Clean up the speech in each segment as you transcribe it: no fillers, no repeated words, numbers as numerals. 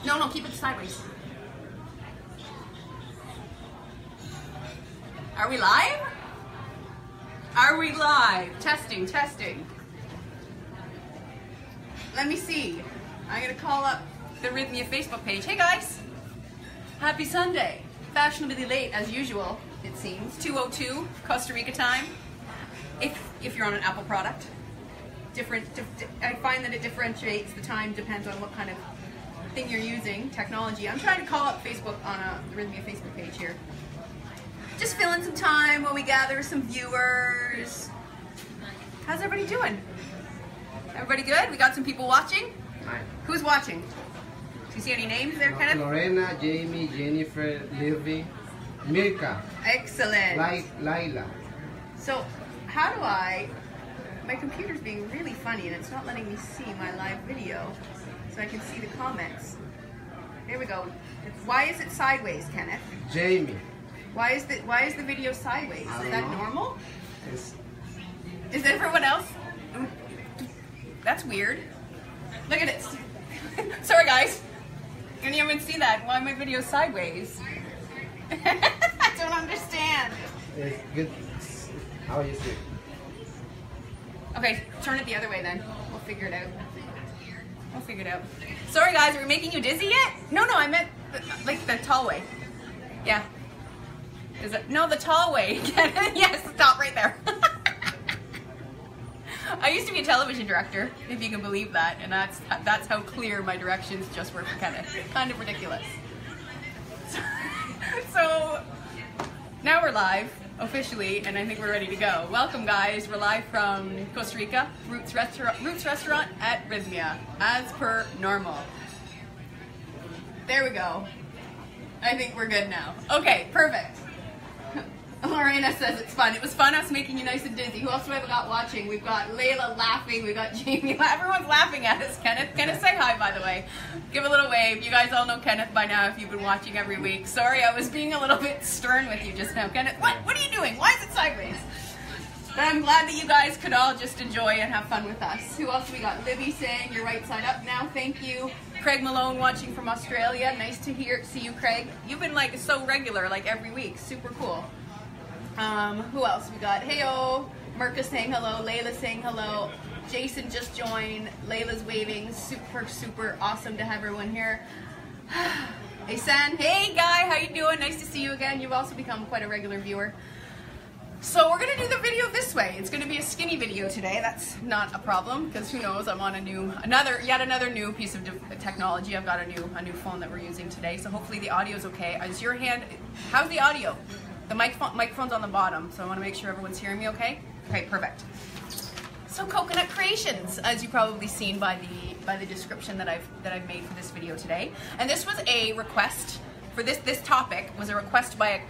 No, no, keep it sideways. Are we live? Are we live? Testing, testing. Let me see. I'm gonna call up the Rythmia Facebook page. Hey guys, happy Sunday. Fashionably late as usual, it seems. 2:02 Costa Rica time. If you're on an Apple product, I find that it differentiates the time, depends on what kind of thing you're using, technology. I'm trying to call up Facebook on the Rythmia Facebook page here. Just filling some time while we gather some viewers. How's everybody doing? Everybody good? We got some people watching? Hi. Who's watching? Do you see any names there, Kenneth? Lorena, Jamie, Jennifer, Livy, Mirka. Excellent. Laila. So, how do my computer's being really funny and it's not letting me see my live video so I can see the comments. There we go. Why is it sideways, Kenneth? Jamie. Why is the video sideways? Is that normal? It's... Is it everyone else? That's weird. Look at it. Sorry guys. You didn't even see that. Why my video sideways? I don't understand. It's good. How you see it? Okay, turn it the other way then. We'll figure it out. We'll figure it out. Sorry guys, are we making you dizzy yet? No, I meant like the tall way. Yeah. Is it? No, the tall way. Yes, stop right there. I used to be a television director, if you can believe that, and that's how clear my directions just were for Kenneth. Kind of ridiculous. So now we're live officially, and I think we're ready to go. Welcome, guys. We're live from Costa Rica, Roots Restaurant at Rythmia, as per normal. There we go. I think we're good now. Okay, perfect. Lorena says it's fun. It was fun us making you nice and dizzy. Who else do we have got watching? We've got Layla laughing. We've got Jamie. Everyone's laughing at us. Kenneth, say hi, by the way. Give a little wave. You guys all know Kenneth by now if you've been watching every week. Sorry, I was being a little bit stern with you just now. Kenneth, what are you doing? Why is it sideways? But I'm glad that you guys could all just enjoy and have fun with us. Who else we got? Libby saying you're right side up now. Thank you. Craig Malone watching from Australia. Nice to see you, Craig. You've been like so regular, like every week. Super cool. Who else we got? Heyo, Merca saying hello, Layla saying hello, Jason just joined, Layla's waving, super awesome to have everyone here. Hey San, hey Guy, how you doing? Nice to see you again. You've also become quite a regular viewer. So we're gonna do the video this way. It's gonna be a skinny video today. That's not a problem because who knows? I'm on yet another new piece of technology. I've got a new phone that we're using today. So hopefully the audio's okay. Is your hand? How's the audio? The microphone's on the bottom, so I want to make sure everyone's hearing me okay? Okay, perfect. So Coconut Creations, as you've probably seen by the description that I've made for this video today. And this was a request for this topic was a request by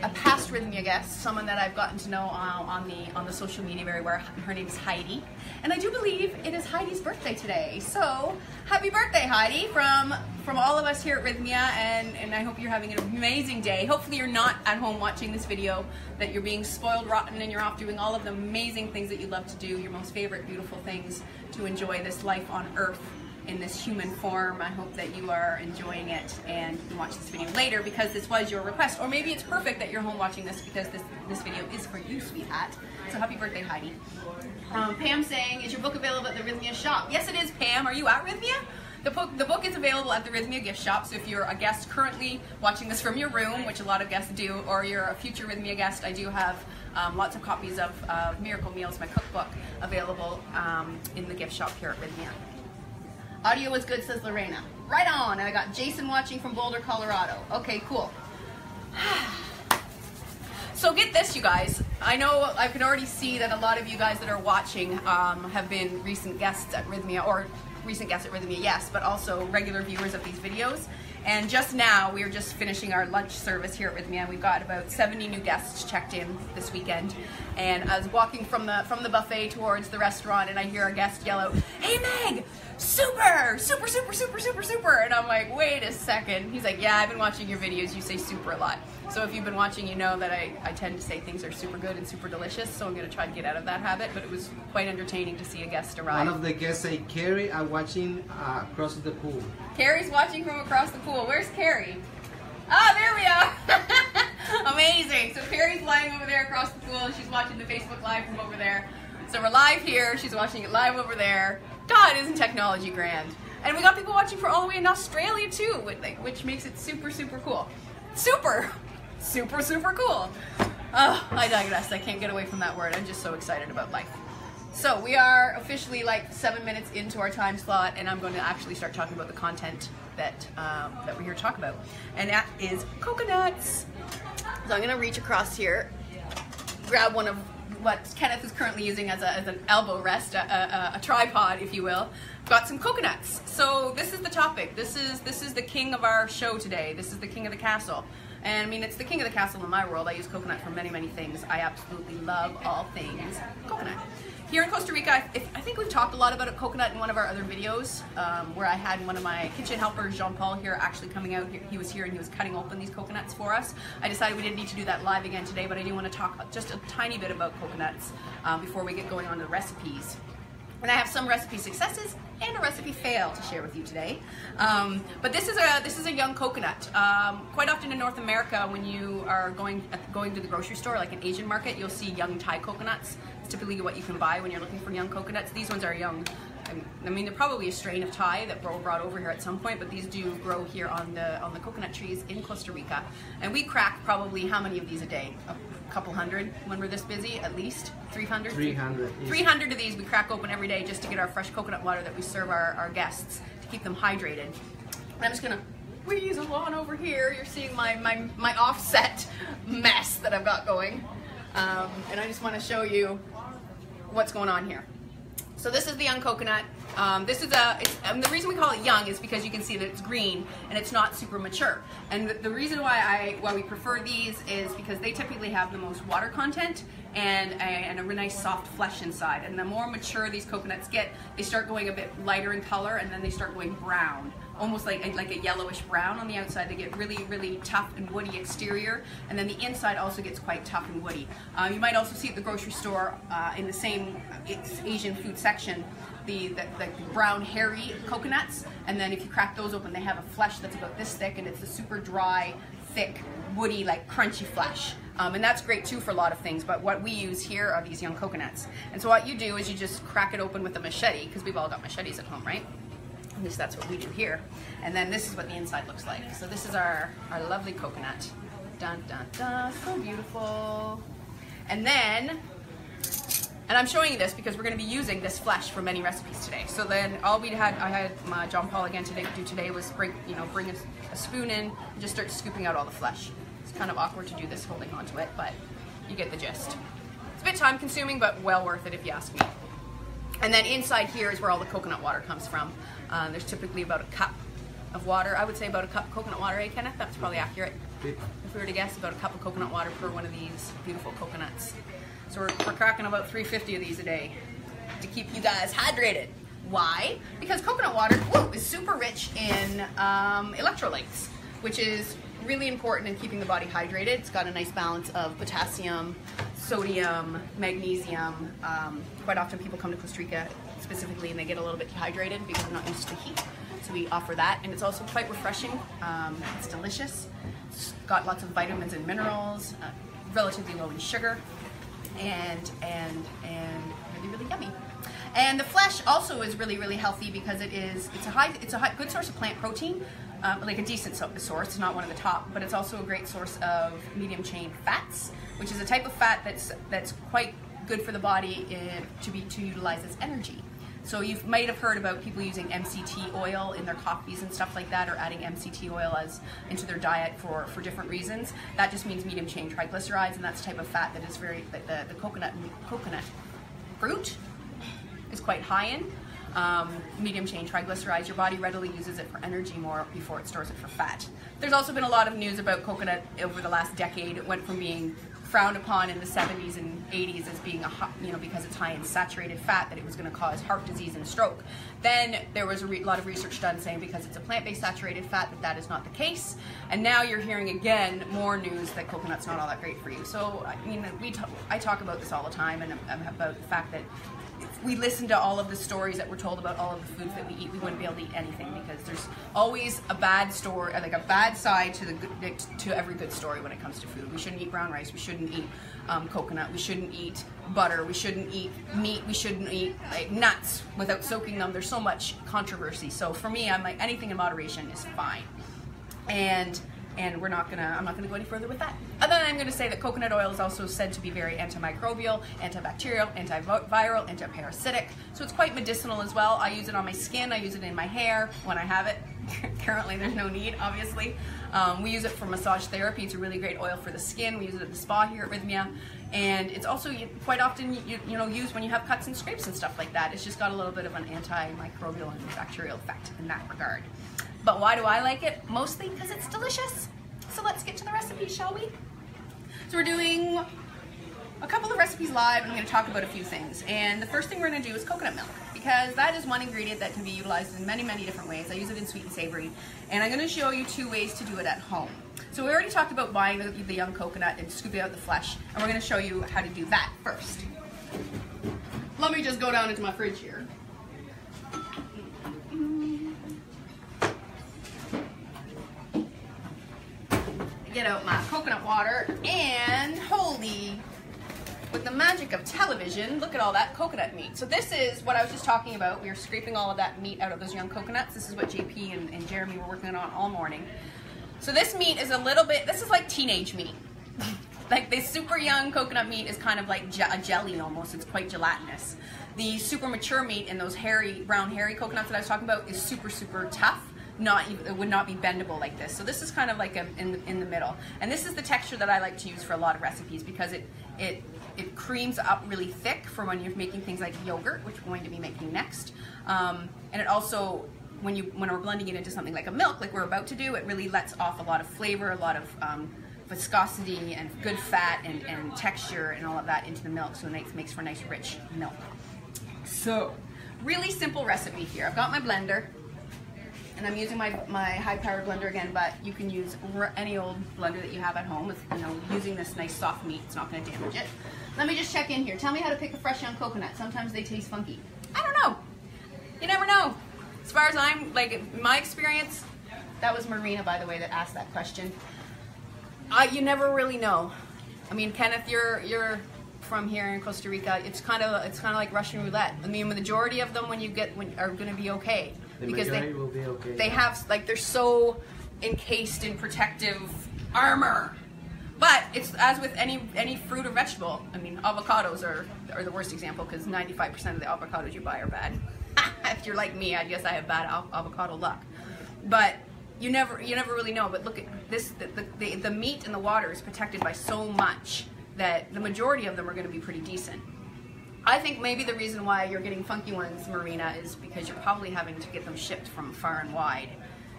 a past Rythmia guest, someone that I've gotten to know on the social media very well. Her name is Heidi, and I do believe it is Heidi's birthday today. So happy birthday, Heidi, from all of us here at Rythmia, and I hope you're having an amazing day. Hopefully you're not at home watching this video, that you're being spoiled rotten and you're off doing all of the amazing things that you love to do, your most favorite beautiful things to enjoy this life on earth in this human form. I hope that you are enjoying it and you can watch this video later because this was your request. Or maybe it's perfect that you're home watching this because this video is for you, sweetheart. So happy birthday, Heidi. Pam saying, is your book available at the Rythmia shop? Yes, it is, Pam. Are you at Rythmia? The book is available at the Rythmia gift shop, so if you're a guest currently watching this from your room, which a lot of guests do, or you're a future Rythmia guest, I do have lots of copies of Miracle Meals, my cookbook, available in the gift shop here at Rythmia. Audio was good, says Lorena. Right on, and I got Jason watching from Boulder, Colorado. Okay, cool. So get this, you guys. I know I can already see that a lot of you guys that are watching have been recent guests at Rythmia, or recent guests at Rythmia, yes, but also regular viewers of these videos. And just now, we are just finishing our lunch service here at Rythmia. We've got about 70 new guests checked in this weekend. And I was walking from the buffet towards the restaurant, and I hear a guest yell out, "Hey Meg, super, super, super, super, super, super." And I'm like, wait a second. He's like, yeah, I've been watching your videos. You say super a lot. So if you've been watching, you know that I tend to say things are super good. good and super delicious, so I'm going to try to get out of that habit, but it was quite entertaining to see a guest arrive. One of the guests say, Carrie, I'm watching across the pool. Carrie's watching from across the pool. Where's Carrie? Ah, there we are. Amazing. So Carrie's lying over there across the pool, and she's watching the Facebook Live from over there. So we're live here, she's watching it live over there. God, isn't technology grand? And we got people watching from all the way in Australia too, which makes it super, super cool. Super, super, super cool. Oh, I digress. I can't get away from that word. I'm just so excited about life. So we are officially like 7 minutes into our time slot, and I'm going to actually start talking about the content that we're here to talk about. And that is coconuts. So I'm going to reach across here, grab one of what Kenneth is currently using as an elbow rest, a tripod, if you will. Got some coconuts. So this is the topic. This is the king of our show today. This is the king of the castle. And I mean, it's the king of the castle in my world. I use coconut for many, many things. I absolutely love all things coconut. Here in Costa Rica, I think we've talked a lot about a coconut in one of our other videos, where I had one of my kitchen helpers, Jean-Paul, here actually coming out. He was here and he was cutting open these coconuts for us. I decided we didn't need to do that live again today, but I do want to talk just a tiny bit about coconuts before we get going on to the recipes. And I have some recipe successes and a recipe fail to share with you today. But this is a young coconut. Quite often in North America, when you are going to the grocery store, like an Asian market, you'll see young Thai coconuts. It's typically what you can buy when you're looking for young coconuts. These ones are young. I mean, they're probably a strain of Thai that were brought over here at some point, but these do grow here on the coconut trees in Costa Rica. And we crack probably how many of these a day? A couple hundred when we're this busy, at least 300? 300. 300 of these we crack open every day just to get our fresh coconut water that we serve our guests to keep them hydrated. And I'm just gonna wheeze along over here. You're seeing my offset mess that I've got going. And I just want to show you what's going on here. So this is the young coconut. And the reason we call it young is because you can see that it's green and it's not super mature. And the reason why we prefer these is because they typically have the most water content and a really nice soft flesh inside. And the more mature these coconuts get, they start going a bit lighter in color, and then they start going brown, almost like a yellowish brown on the outside. They get really, really tough and woody exterior, and then the inside also gets quite tough and woody. You might also see at the grocery store in the same Asian food section the brown hairy coconuts, and then if you crack those open, they have a flesh that's about this thick, and it's a super dry, thick, woody, like crunchy flesh. And that's great too for a lot of things, but what we use here are these young coconuts. And so what you do is you just crack it open with a machete, because we've all got machetes at home, right? At least that's what we do here. And then this is what the inside looks like. So this is our lovely coconut. Dun, dun, dun, so beautiful. And then, and I'm showing you this because we're going to be using this flesh for many recipes today. So then I had my John Paul again do today was bring a spoon in and just start scooping out all the flesh. It's kind of awkward to do this holding onto it, but you get the gist. It's a bit time consuming, but well worth it if you ask me. And then inside here is where all the coconut water comes from. There's typically about a cup of water. I would say about a cup of coconut water, eh, Kenneth? That's probably accurate. If we were to guess, about a cup of coconut water per one of these beautiful coconuts. So we're cracking about 350 of these a day to keep you guys hydrated. Why? Because coconut water is super rich in electrolytes, which is really important in keeping the body hydrated. It's got a nice balance of potassium, sodium, magnesium. Quite often people come to Costa Rica specifically and they get a little bit dehydrated because they're not used to heat. So we offer that, and it's also quite refreshing. It's delicious. It's got lots of vitamins and minerals, relatively low in sugar, and really, really yummy. And the flesh also is really, really healthy because it's a good source of plant protein, like a decent source, not one of the top, but it's also a great source of medium chain fats, which is a type of fat that's quite good for the body to utilize as energy. So you might have heard about people using MCT oil in their coffees and stuff like that, or adding MCT oil into their diet for different reasons. That just means medium chain triglycerides, and that's a type of fat that is the coconut fruit is quite high in. Medium chain triglycerides, your body readily uses it for energy more before it stores it for fat. There's also been a lot of news about coconut over the last decade. It went from being frowned upon in the 70s and 80s as being because it's high in saturated fat, that it was going to cause heart disease and stroke. Then there was a lot of research done saying because it's a plant-based saturated fat that is not the case. And now you're hearing again more news that coconut's not all that great for you. So I mean, I talk about this all the time, and about the fact that if we listen to all of the stories that we're told about all of the foods that we eat, we wouldn't be able to eat anything, because there's always a bad story, like a bad side to every good story when it comes to food. We shouldn't eat brown rice. We shouldn't eat coconut. We shouldn't eat butter. We shouldn't eat meat. We shouldn't eat like nuts without soaking them. There's so much controversy. So for me, I'm like, anything in moderation is fine. And I'm not gonna go any further with that. Other than I'm gonna say that coconut oil is also said to be very antimicrobial, antibacterial, antiviral, antiparasitic. So it's quite medicinal as well. I use it on my skin, I use it in my hair when I have it. Currently there's no need, obviously. We use it for massage therapy. It's a really great oil for the skin. We use it at the spa here at Rythmia. And it's also quite often used when you have cuts and scrapes and stuff like that. It's just got a little bit of an antimicrobial and bacterial effect in that regard. But why do I like it? Mostly because it's delicious. So let's get to the recipe, shall we? So we're doing a couple of recipes live, and I'm going to talk about a few things. And the first thing we're going to do is coconut milk, because that is one ingredient that can be utilized in many, many different ways. I use it in sweet and savory, and I'm going to show you 2 ways to do it at home. So we already talked about buying the young coconut and scooping out the flesh, and we're going to show you how to do that first. Let me just go down into my fridge here. Get out my coconut water, and holy, with the magic of television, look at all that coconut meat. So this is what I was just talking about. We were scraping all of that meat out of those young coconuts. This is what JP and Jeremy were working on all morning. So this meat is a little bit, this is like teenage meat. Like the super young coconut meat is kind of like a jelly almost. It's quite gelatinous. The super mature meat in those brown hairy coconuts that I was talking about is super, super tough. It would not be bendable like this. So this is kind of like in the middle. And this is the texture that I like to use for a lot of recipes, because it creams up really thick for when you're making things like yogurt, which we're going to be making next. And it also, when we're blending it into something like a milk, like we're about to do, it really lets off a lot of flavor, a lot of viscosity and good fat and texture and all of that into the milk, so it makes for nice rich milk. So, really simple recipe here. I've got my blender, and I'm using my high-powered blender again, but you can use any old blender that you have at home. With, using this nice soft meat, it's not going to damage it. Let me just check in here. Tell me how to pick a fresh young coconut. Sometimes they taste funky. I don't know. You never know. As far as in my experience, that was Marina, by the way, that asked that question. You never really know. I mean, Kenneth, you're from here in Costa Rica. It's kind of like Russian roulette. I mean, the majority of them are going to be okay. Because will be okay. They have, they're so encased in protective armor. But it's as with any fruit or vegetable. I mean, avocados are the worst example, because 95% of the avocados you buy are bad. If you're like me, I guess I have bad avocado luck. But you never really know. But look at this: the meat in the water is protected by so much that the majority of them are going to be pretty decent. I think maybe the reason why you're getting funky ones, Marina, is because you're probably having to get them shipped from far and wide,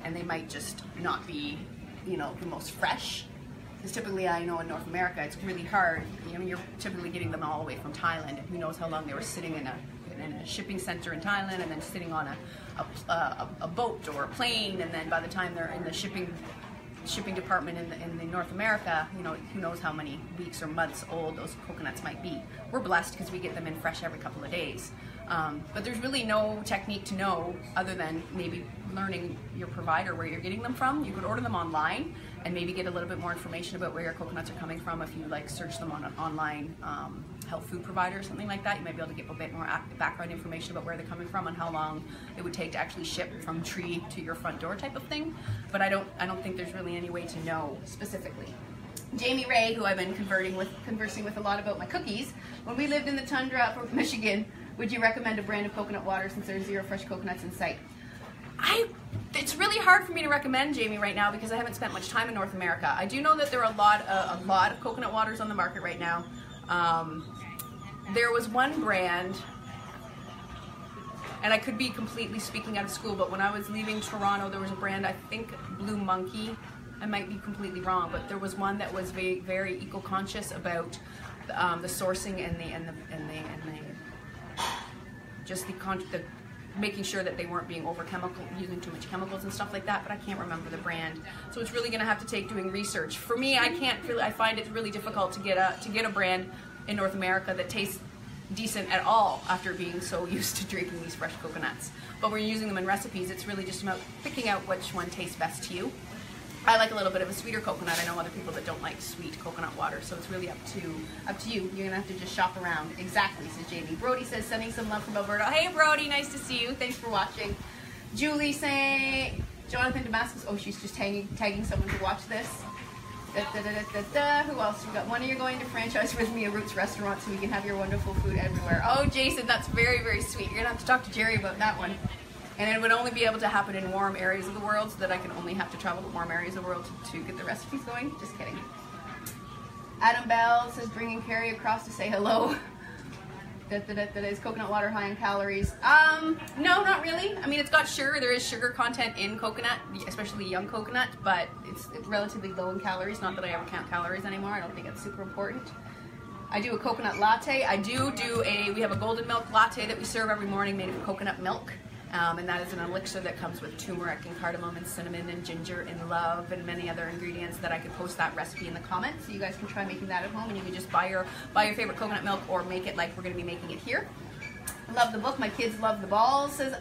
and they might just not be, the most fresh. Because typically, I know in North America, it's really hard. You're typically getting them all the way from Thailand, and who knows how long they were sitting in a shipping center in Thailand, and then sitting on a boat or a plane, and then by the time they're in the shipping department in North America, who knows how many weeks or months old those coconuts might be. We're blessed because we get them in fresh every couple of days. But there's really no technique to know other than maybe learning your provider where you're getting them from. You could order them online and maybe get a little bit more information about where your coconuts are coming from if you search them on an online health food provider or something like that. You might be able to get a bit more background information about where they're coming from and how long it would take to actually ship from tree to your front door type of thing. But I don't think there's really any way to know specifically. Jamie Ray, who I've been conversing with a lot about my cookies, when we lived in the tundra of Michigan, would you recommend a brand of coconut water since there's 0 fresh coconuts in sight? It's really hard for me to recommend, Jamie, right now because I haven't spent much time in North America. I do know that there are a lot of coconut waters on the market right now. There was one brand, and I could be completely speaking out of school, but when I was leaving Toronto, there was a brand, I think Blue Monkey. I might be completely wrong, but there was one that was very, very eco-conscious about the sourcing and the making sure that they weren't being using too much chemicals and stuff like that, but I can't remember the brand. So it's really gonna have to take doing research. For me, I find it really difficult to get a brand in North America that tastes decent at all after being so used to drinking these fresh coconuts. But when you're using them in recipes, it's really just about picking out which one tastes best to you. I like a little bit of a sweeter coconut. I know other people that don't like sweet coconut water, so it's really up to you. You're gonna have to just shop around. Exactly, says Jamie. Brody says, sending some love from Alberta. Hey Brody, nice to see you. Thanks for watching. Julie saying, Jonathan Damascus. Oh, she's just tagging someone to watch this. Who else? We got one of you going to franchise Rythmia Roots restaurant so we can have your wonderful food everywhere. Oh, Jason, that's very, very sweet. You're gonna have to talk to Jerry about that one. And it would only be able to happen in warm areas of the world, so that I can only have to travel to warm areas of the world to get the recipes going. Just kidding. Adam Bell says, bringing Carrie across to say hello. Is coconut water high in calories? No, not really. I mean, it's got sugar. There is sugar content in coconut, especially young coconut, but it's relatively low in calories. Not that I ever count calories anymore. I don't think it's super important. I do a coconut latte. We have a golden milk latte that we serve every morning made of coconut milk. And that is an elixir that comes with turmeric and cardamom and cinnamon and ginger and love and many other ingredients that I could post that recipe in the comments, so you guys can try making that at home, and you can just buy your favorite coconut milk or make it like we're going to be making it here. Love the book. My kids love the balls. Says,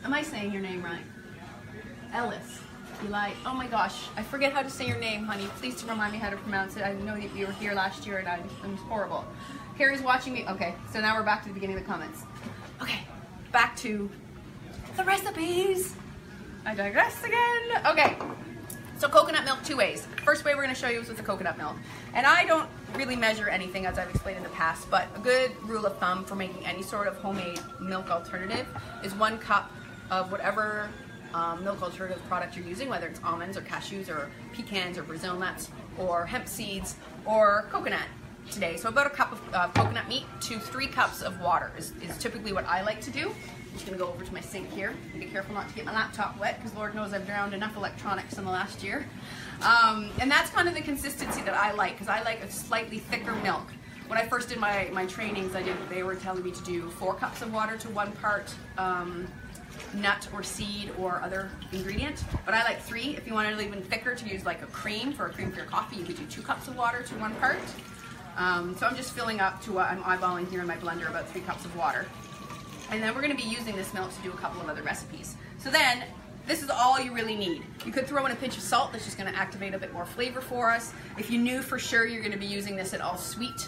am I saying your name right? Ellis. Eli. Oh my gosh, I forget how to say your name, honey. Please remind me how to pronounce it. I know that you were here last year and it was horrible. Carrie's watching me. Okay, so now we're back to the beginning of the comments. Okay, back to the recipes. I digress again. Okay, so coconut milk 2 ways. First way we're going to show you is with the coconut milk. And I don't really measure anything, as I've explained in the past, but a good rule of thumb for making any sort of homemade milk alternative is 1 cup of whatever milk alternative product you're using, whether it's almonds or cashews or pecans or Brazil nuts or hemp seeds or coconut today. So about a cup of coconut meat to 3 cups of water is typically what I like to do. I'm just gonna go over to my sink here. Be careful not to get my laptop wet, because Lord knows I've drowned enough electronics in the last year. And that's kind of the consistency that I like, because I like a slightly thicker milk. When I first did my trainings, they were telling me to do 4 cups of water to 1 part nut or seed or other ingredient, but I like 3. If you want it even thicker, to use like a cream for your coffee, you could do 2 cups of water to 1 part. So I'm just filling up to what I'm eyeballing here in my blender, about 3 cups of water. And then we're going to be using this milk to do a couple of other recipes. So then, this is all you really need. You could throw in a pinch of salt. That's just going to activate a bit more flavor for us. If you knew for sure you're going to be using this at all sweet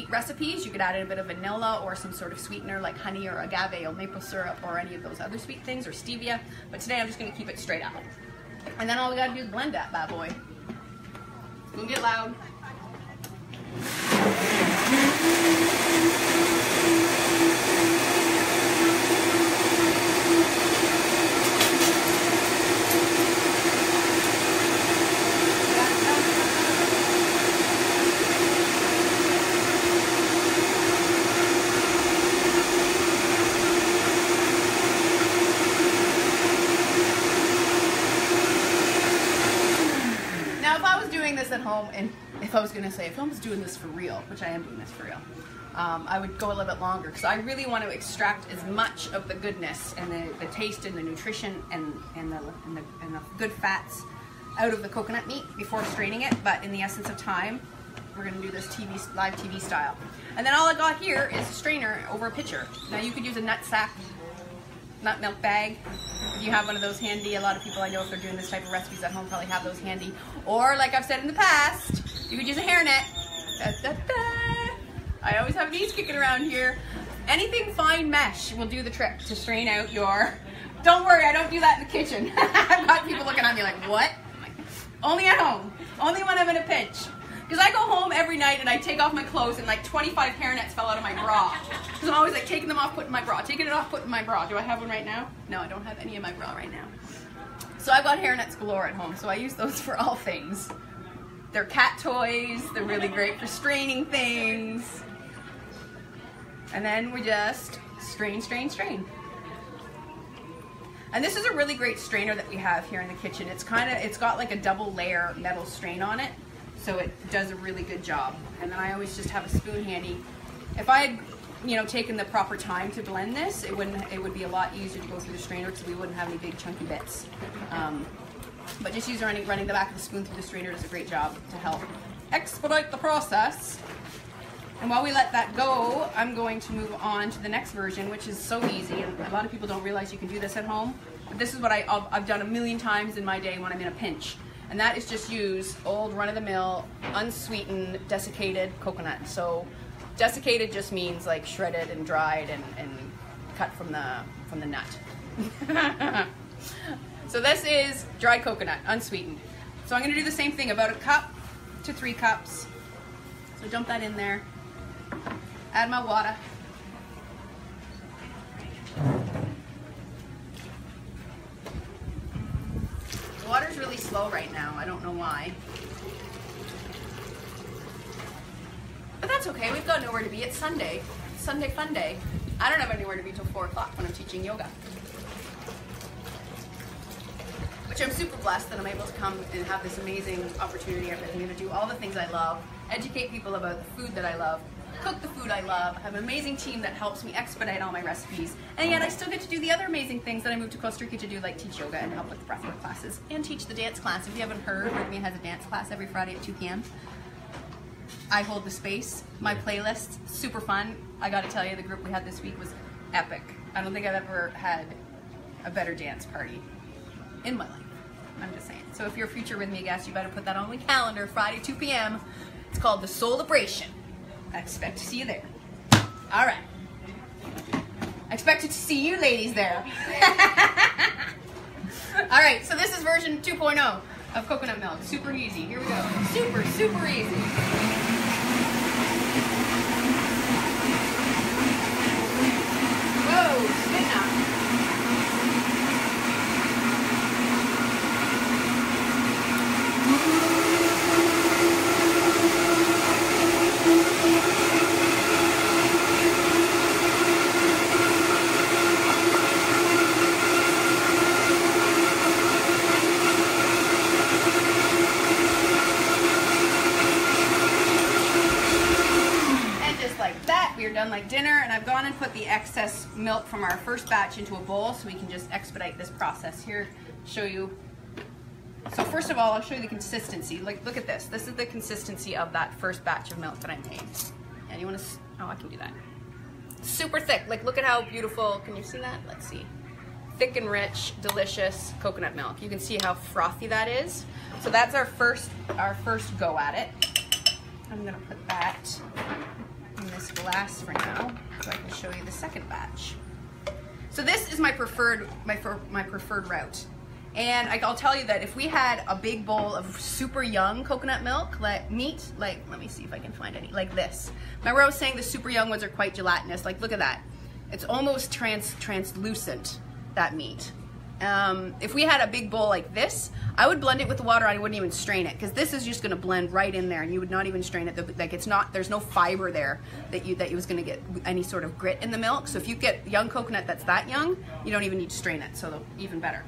recipes, you could add in a bit of vanilla or some sort of sweetener like honey or agave or maple syrup or any of those other sweet things, or stevia. But today I'm just going to keep it straight up. And then all we got to do is blend that bad boy. It's going to get loud. At home, and if I was doing this for real, which I am doing this for real, I would go a little bit longer, because I really want to extract as much of the goodness and the taste and the nutrition and the good fats out of the coconut meat before straining it. But in the essence of time, we're going to do this live TV style. And then all I got here is a strainer over a pitcher. Now you could use a nut milk bag. If you have one of those handy, a lot of people I know, if they're doing this type of recipes at home, probably have those handy. Or, like I've said in the past, you could use a hairnet. I always have these kicking around here. Anything fine mesh will do the trick to strain out your... Don't worry, I don't do that in the kitchen. I've got people looking at me like, what? I'm like, only at home. Only when I'm in a pinch. Because I go home every night and I take off my clothes and like 25 hairnets fell out of my bra. Because I'm always like taking them off, putting my bra. Taking it off, putting my bra. Do I have one right now? No, I don't have any in my bra right now. So I've got hairnets galore at home, so I use those for all things. They're cat toys. They're really great for straining things. And then we just strain, strain, strain. And this is a really great strainer that we have here in the kitchen. It's got like a double layer metal strain on it. So it does a really good job. And then I always just have a spoon handy. If I had you know, taken the proper time to blend this, it would be a lot easier to go through the strainer because we wouldn't have any big chunky bits. But just running the back of the spoon through the strainer does a great job to help expedite the process. And while we let that go, I'm going to move on to the next version, which is so easy. And a lot of people don't realize you can do this at home. But this is what I've done a million times in my day when I'm in a pinch. And that is just use old run-of-the-mill, unsweetened, desiccated coconut. So desiccated just means like shredded and dried and cut from the nut. So this is dried coconut, unsweetened. So I'm going to do the same thing, about 1 cup to 3 cups. So dump that in there. Add my water. The water's really slow right now. I don't know why. But that's okay. We've got nowhere to be. It's Sunday. Sunday fun day. I don't have anywhere to be till 4 o'clock when I'm teaching yoga. Which I'm super blessed that I'm able to come and have this amazing opportunity at Rythmia to do all the things I love, educate people about the food that I love, cook the food I love, have an amazing team that helps me expedite all my recipes, and yet I still get to do the other amazing things that I moved to Costa Rica to do, like teach yoga and help with the breathwork classes, and teach the dance class. If you haven't heard, Rythmia has a dance class every Friday at 2 p.m. I hold the space, my playlist, super fun. I gotta tell you, the group we had this week was epic. I don't think I've ever had a better dance party in my life. I'm just saying. So if you're a future Rythmia guest, you better put that on the calendar, Friday, 2 p.m. It's called the Soul-abration. I expect to see you there. All right. I expected to see you ladies there. All right, so this is version 2.0 of coconut milk. Super easy. Here we go. Super, super easy. Whoa, spin now. We're done like dinner, and I've gone and put the excess milk from our first batch into a bowl so we can just expedite this process. Here, show you. So first of all, I'll show you the consistency. Like, look at this. This is the consistency of that first batch of milk that I made. And you want to, oh, I can do that. Super thick. Like, look at how beautiful. Can you see that? Let's see. Thick and rich, delicious coconut milk. You can see how frothy that is. So that's our first go at it. I'm gonna put that in this glass for now, so I can show you the second batch. So this is my preferred route. And I'll tell you that if we had a big bowl of super young coconut milk, let me see if I can find any, like this. Remember I was saying the super young ones are quite gelatinous, like look at that. It's almost translucent, that meat. If we had a big bowl like this, I would blend it with the water. I wouldn't even strain it, because this is just going to blend right in there, and you would not even strain it. Like, it's not, there's no fiber there that you was going to get any sort of grit in the milk. So if you get young coconut that's that young, you don't even need to strain it. So even better.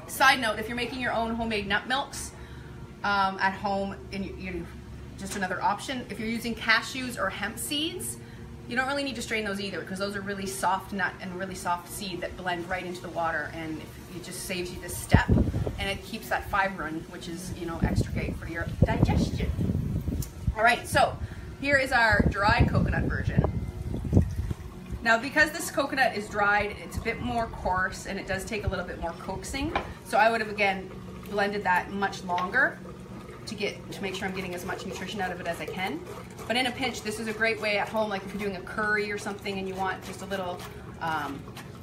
Side note: if you're making your own homemade nut milks at home, and just another option. If you're using cashews or hemp seeds, you don't really need to strain those either, because those are really soft nut and really soft seed that blend right into the water, and it just saves you this step, and it keeps that fiber in, which is, you know, extra great for your digestion. All right, so here is our dried coconut version. Now, because this coconut is dried, it's a bit more coarse, and it does take a little bit more coaxing. So I would have, again, blended that much longer to make sure I'm getting as much nutrition out of it as I can. But in a pinch, this is a great way at home, like if you're doing a curry or something and you want just a little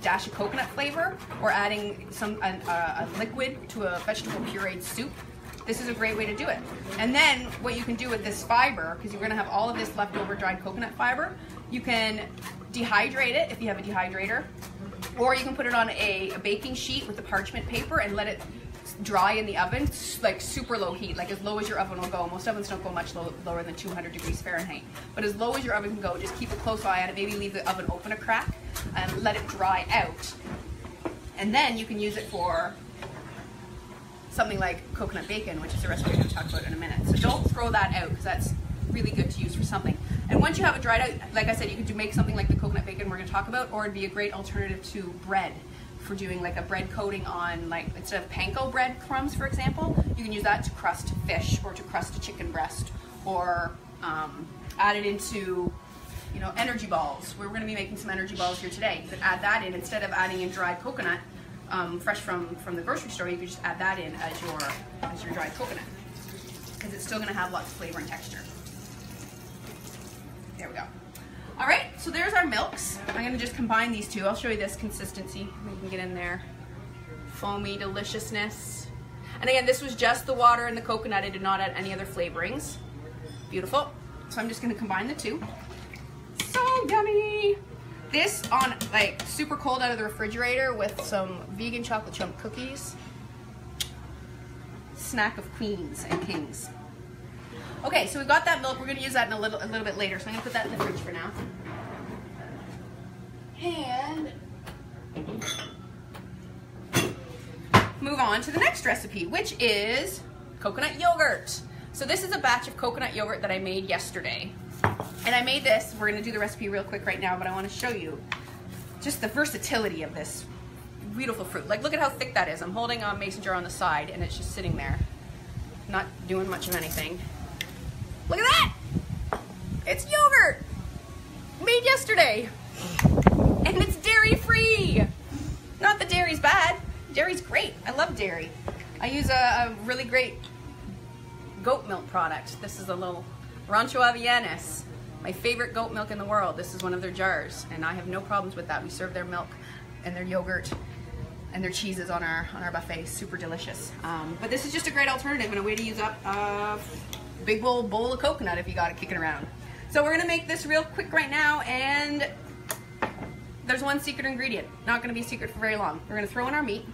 dash of coconut flavor, or adding a liquid to a vegetable pureed soup. This is a great way to do it. And then what you can do with this fiber, because you're going to have all of this leftover dried coconut fiber, you can dehydrate it if you have a dehydrator, or you can put it on a baking sheet with the parchment paper and let it dry in the oven, like super low heat, like as low as your oven will go. Most ovens don't go much lower than 200 degrees Fahrenheit, but as low as your oven can go. Just keep a close eye on it, maybe leave the oven open a crack and let it dry out, and then you can use it for something like coconut bacon, which is a recipe we're going to talk about in a minute. So don't throw that out, because that's really good to use for something. And once you have it dried out, like I said, you could make something like the coconut bacon we're going to talk about, or it'd be a great alternative to bread for doing like a bread coating on, like instead of panko bread crumbs, for example, you can use that to crust fish or to crust a chicken breast, or add it into, you know, energy balls. We're going to be making some energy balls here today. You could add that in instead of adding in dried coconut fresh from the grocery store. You could just add that in as your dried coconut, because it's still going to have lots of flavor and texture. There we go. All right, so there's our milks. I'm going to just combine these two. I'll show you this consistency. You can get in there. Foamy deliciousness. And again, this was just the water and the coconut. I did not add any other flavorings. Beautiful. So I'm just going to combine the two. So yummy. This on like super cold out of the refrigerator with some vegan chocolate chunk cookies. Snack of queens and kings. Okay, so we've got that milk. We're going to use that in a little bit later. So I'm going to put that in the fridge for now. And move on to the next recipe, which is coconut yogurt. So this is a batch of coconut yogurt that I made yesterday. And I made this. We're going to do the recipe real quick right now, but I want to show you just the versatility of this beautiful fruit. Like, look at how thick that is. I'm holding a mason jar on the side, and it's just sitting there, not doing much of anything. Look at that! It's yogurt! Made yesterday! And it's dairy-free! Not that dairy's bad. Dairy's great. I love dairy. I use a really great goat milk product. This is a little Rancho Avellanes, my favorite goat milk in the world. This is one of their jars, and I have no problems with that. We serve their milk and their yogurt and their cheeses on our buffet. Super delicious. But this is just a great alternative and a way to use up a big old bowl of coconut if you got it kicking around. So we're gonna make this real quick right now, and there's one secret ingredient. Not gonna be a secret for very long. We're gonna throw in our meat.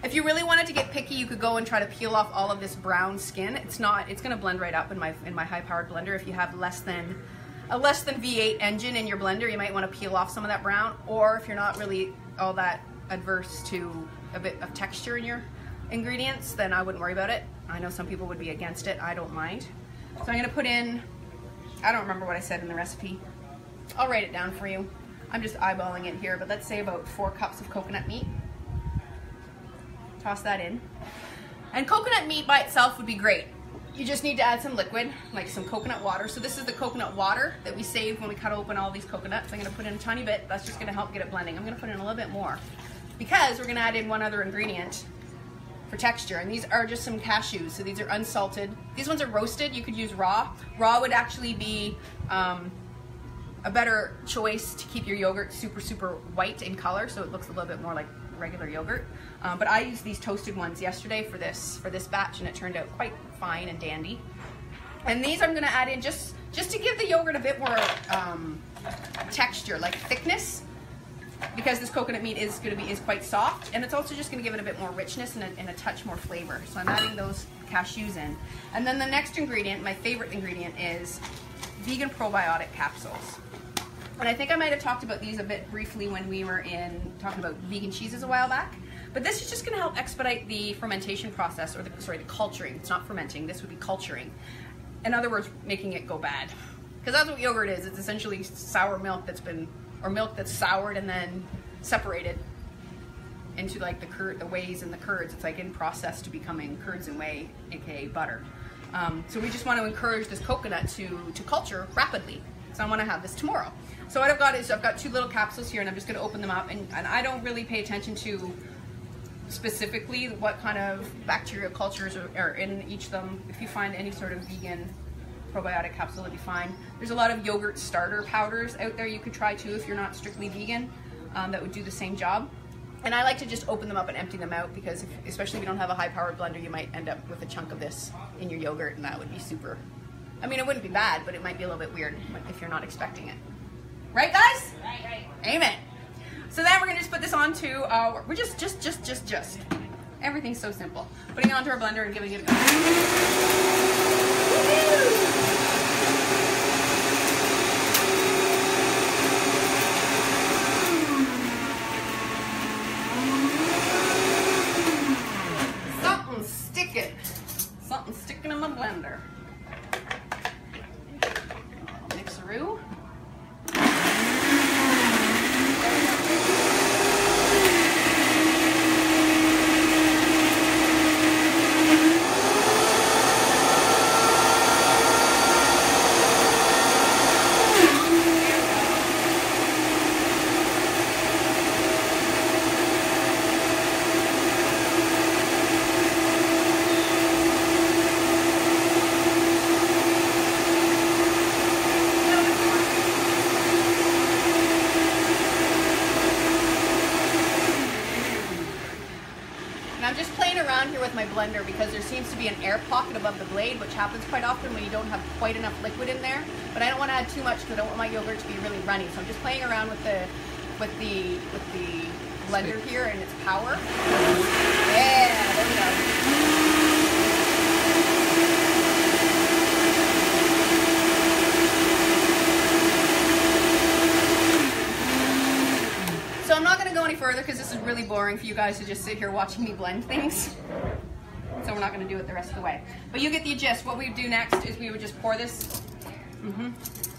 If you really wanted to get picky, you could go and try to peel off all of this brown skin. It's gonna blend right up in my high-powered blender. If you have a less than V8 engine in your blender, you might want to peel off some of that brown. Or if you're not really all that adverse to a bit of texture in your ingredients, then I wouldn't worry about it. I know some people would be against it. I don't mind. So I'm gonna put in, I don't remember what I said in the recipe. I'll write it down for you. I'm just eyeballing it here, but let's say about 4 cups of coconut meat. Toss that in. And coconut meat by itself would be great. You just need to add some liquid, like some coconut water. So this is the coconut water that we saved when we cut open all these coconuts. I'm gonna put in a tiny bit. That's just gonna help get it blending. I'm gonna put in a little bit more because we're gonna add in one other ingredient for texture. And these are just some cashews. So these are unsalted. These ones are roasted. You could use raw. Raw would actually be a better choice to keep your yogurt super, super white in color, so it looks a little bit more like regular yogurt. But I used these toasted ones yesterday for this batch, and it turned out quite fine and dandy. And these I'm going to add in just to give the yogurt a bit more texture, like thickness, because this coconut meat is quite soft, and it's also just going to give it a bit more richness and a touch more flavor. So I'm adding those cashews in. And then the next ingredient, my favorite ingredient, is vegan probiotic capsules. And I think I might have talked about these a bit briefly when we were talking about vegan cheeses a while back. But this is just going to help expedite the fermentation process, or the culturing. It's not fermenting. This would be culturing. In other words, making it go bad. Because that's what yogurt is. It's essentially sour milk or milk that's soured and then separated into like the wheys and the curds. It's like in process to becoming curds and whey, aka butter. So we just want to encourage this coconut to culture rapidly. So I want to have this tomorrow. So what I've got is I've got 2 little capsules here, and I'm just going to open them up. And I don't really pay attention to specifically what kind of bacterial cultures are in each of them. If you find any sort of vegan probiotic capsule, it'd be fine. There's a lot of yogurt starter powders out there you could try too if you're not strictly vegan, that would do the same job. And I like to just open them up and empty them out, because especially if you don't have a high-powered blender, you might end up with a chunk of this in your yogurt, and that would be super. I mean, it wouldn't be bad, but it might be a little bit weird if you're not expecting it. Right, guys? Right. Amen. So then we're gonna just put this onto we're just. Everything's so simple. Putting it onto our blender and giving it a go. Something's sticking in my blender. I'm just playing around here with my blender because there seems to be an air pocket above the blade, which happens quite often when you don't have quite enough liquid in there. But I don't want to add too much because I don't want my yogurt to be really runny. So I'm just playing around with the blender here and its power. Yeah, there we go. So I'm not going to go any further because this is really boring for you guys to just sit here watching me blend things. So we're not going to do it the rest of the way. But you get the gist. What we would do next is we would just pour this.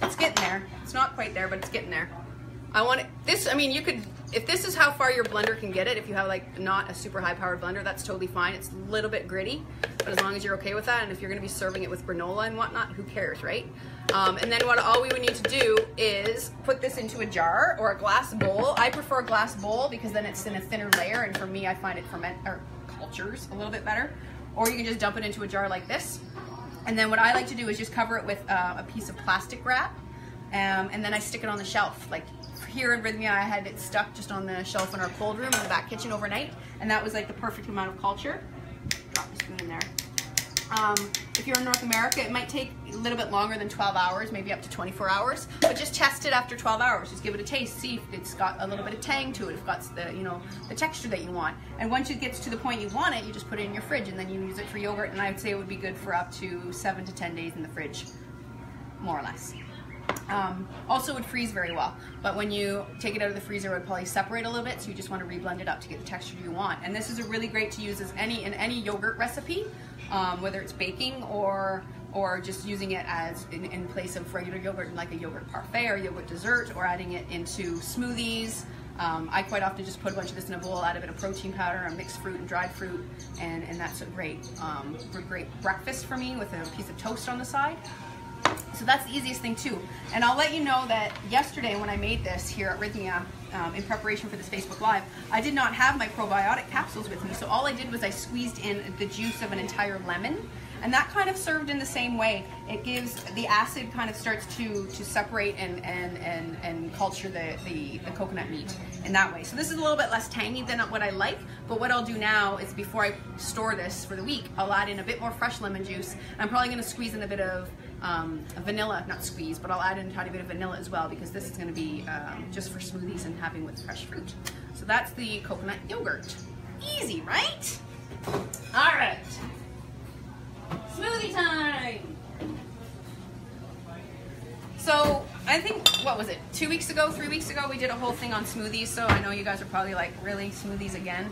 It's getting there. It's not quite there, but it's getting there. I want it, this, I mean, you could, if this is how far your blender can get it, if you have like not a super high powered blender, that's totally fine. It's a little bit gritty, but as long as you're okay with that, and if you're going to be serving it with granola and whatnot, who cares, right? And then all we would need to do is put this into a jar or a glass bowl. I prefer a glass bowl because then it's in a thinner layer, and for me, I find it cultures a little bit better. Or you can just dump it into a jar like this. And then what I like to do is just cover it with a piece of plastic wrap, and then I stick it on the shelf. Like here in Rythmia, I had it stuck just on the shelf in our cold room in the back kitchen overnight, and that was like the perfect amount of culture. Drop the spoon in there. If you're in North America, it might take a little bit longer than 12 hours, maybe up to 24 hours, but just test it after 12 hours. Just give it a taste, see if it's got a little bit of tang to it, if it's got the, the texture that you want. And once it gets to the point you want it, you just put it in your fridge and then you use it for yogurt, and I would say it would be good for up to 7 to 10 days in the fridge, more or less. Also would freeze very well, but when you take it out of the freezer, it would probably separate a little bit, so you just want to reblend it up to get the texture you want. And this is a really great to use as in any yogurt recipe, whether it's baking or just using it as in place of regular yogurt, like a yogurt parfait or yogurt dessert, or adding it into smoothies. I quite often just put a bunch of this in a bowl, add a bit of protein powder, and mixed fruit and dried fruit, and that's a great breakfast for me with a piece of toast on the side. So that's the easiest thing too. And I'll let you know that yesterday when I made this here at Rythmia, in preparation for this Facebook Live, I did not have my probiotic capsules with me. So all I did was I squeezed in the juice of an entire lemon, and that kind of served in the same way. It gives, the acid kind of starts to separate and culture the coconut meat in that way. So this is a little bit less tangy than what I like, but what I'll do now is before I store this for the week, I'll add in a bit more fresh lemon juice. I'm probably going to squeeze in a bit of vanilla, not squeeze, but I'll add in a tiny bit of vanilla as well, because this is going to be just for smoothies and having with fresh fruit. So that's the coconut yogurt. Easy, right? All right. Smoothie time! So I think, what was it, 2 weeks ago, 3 weeks ago, we did a whole thing on smoothies, so I know you guys are probably like, really, smoothies again?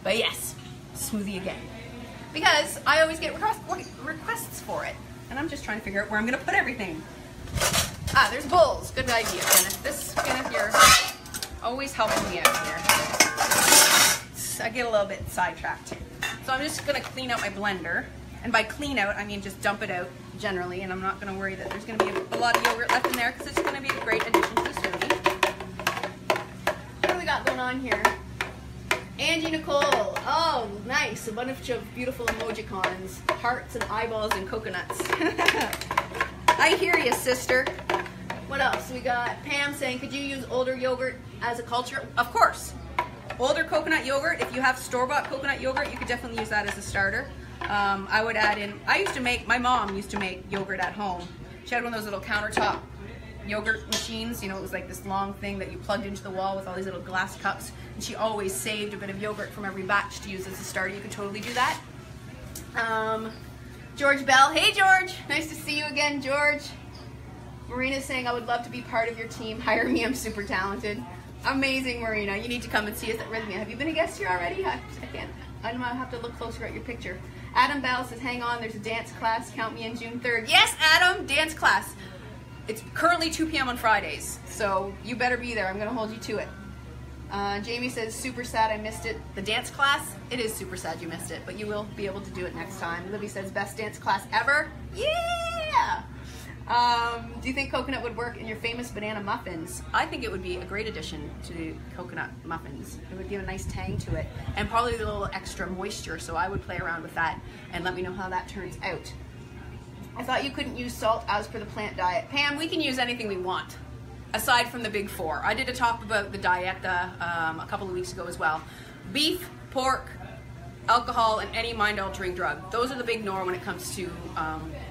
But yes, smoothie again. Because I always get requests for it, and I'm just trying to figure out where I'm going to put everything. Ah, there's bowls. Good idea, Kenneth. This Kenneth here always helping me out here. I get a little bit sidetracked. So I'm just going to clean out my blender. And by clean out, I mean just dump it out generally, and I'm not going to worry that there's going to be a lot of yogurt left in there because it's going to be a great addition to the smoothie. What do we got going on here? Angie Nicole. Oh, nice. A bunch of beautiful emojicons. Hearts and eyeballs and coconuts. I hear you, sister. What else? We got Pam saying, could you use older yogurt as a culture? Of course. Older coconut yogurt, if you have store-bought coconut yogurt, you could definitely use that as a starter. I would add in, my mom used to make yogurt at home. She had one of those little countertop yogurt machines, it was like this long thing that you plugged into the wall with all these little glass cups, and she always saved a bit of yogurt from every batch to use as a starter. You could totally do that. George Bell, hey George, nice to see you again, George. Marina's saying, I would love to be part of your team, hire me, I'm super talented. Amazing, Marina, you need to come and see us at Rythmia. Have you been a guest here already? I might have to look closer at your picture. Adam Bell says, hang on, there's a dance class, count me in June 3rd. Yes, Adam, dance class. It's currently 2 p.m. on Fridays, so you better be there. I'm going to hold you to it. Jamie says, super sad I missed it. The dance class, it is super sad you missed it, but you will be able to do it next time. Libby says, best dance class ever. Yeah! Do you think coconut would work in your famous banana muffins? I think it would be a great addition to coconut muffins. It would give a nice tang to it, and probably a little extra moisture, so I would play around with that and let me know how that turns out. I thought you couldn't use salt as per the plant diet. Pam, we can use anything we want, aside from the big four. I did a talk about the diet a couple of weeks ago as well. Beef, pork, alcohol, and any mind-altering drug. Those are the big no when it comes to